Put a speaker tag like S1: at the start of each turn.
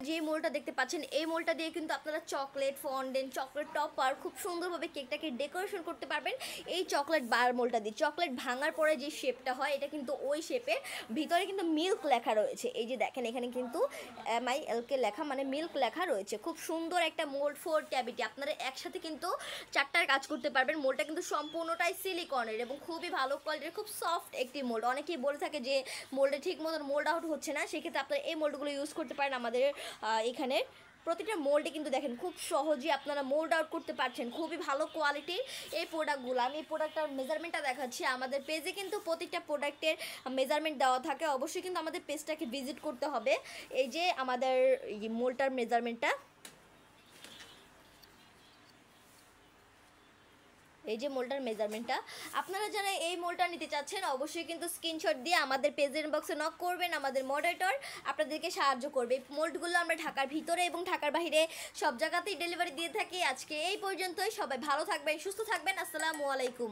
S1: যে মোলটা দেখতে পাচ্ছেন এই মোলটা দিয়ে কিন্তু আপনারা চকলেট ফন্ডেন্ট চকলেট টপার খুব সুন্দরভাবে কেকটাকে ডেকোরেশন করতে পারবেন এই চকলেট বার মোলটা দিয়ে। চকলেট ভাঙার পরে যে শেপটা হয় এটা কিন্তু ওই শেপের, ভিতরে কিন্তু মিল্ক লেখা রয়েছে। এই যে দেখেন এখানে কিন্তু MILK লেখা, মানে মিল্ক লেখা রয়েছে। খুব সুন্দর একটা মোল্ড ফর ক্যাভিটি, আপনারা একসাথে কিন্তু চারটার কাজ করতে পারবেন। মোলটা কিন্তু সম্পূর্ণটাই সিলিকনের এবং খুবই ভালো কোয়ালিটির, খুব সফট একটি মোল্ড। অনেকেই বলে থাকে যে মোল্ডে ঠিক মতন মোল্ড আউট হচ্ছে না, সেক্ষেত্রে আপনারা এই মোল্ডগুলো ইউজ করতে পারেন। আমাদের এখানে প্রতিটা মোল্ডে কিন্তু দেখেন খুব সহজেই আপনারা মোল্ড আউট করতে পারছেন। খুবই ভালো কোয়ালিটির এই প্রোডাক্টগুলো। আমি এই প্রোডাক্টটার মেজারমেন্টটা দেখাচ্ছি। আমাদের পেজে কিন্তু প্রতিটা প্রোডাক্টের মেজারমেন্ট দেওয়া থাকে, অবশ্যই কিন্তু আমাদের পেজটাকে ভিজিট করতে হবে। এই যে আমাদের মোল্ডটার মেজারমেন্টটা, এই যে মোলটার মেজারমেন্টটা। আপনারা যারা এই মোলটা নিতে চাচ্ছেন অবশ্যই কিন্তু স্ক্রিনশট দিয়ে আমাদের পেজের ইনবক্সে নক করবেন, আমাদের মডারেটর আপনাদেরকে সাহায্য করবে। এই মোল্ডগুলো আমরা ঢাকার ভিতরে এবং ঢাকার বাইরে সব জায়গাতেই ডেলিভারি দিয়ে থাকি। আজকে এই পর্যন্তই, সবাই ভালো থাকবেন, সুস্থ থাকবেন। আসসালামু আলাইকুম।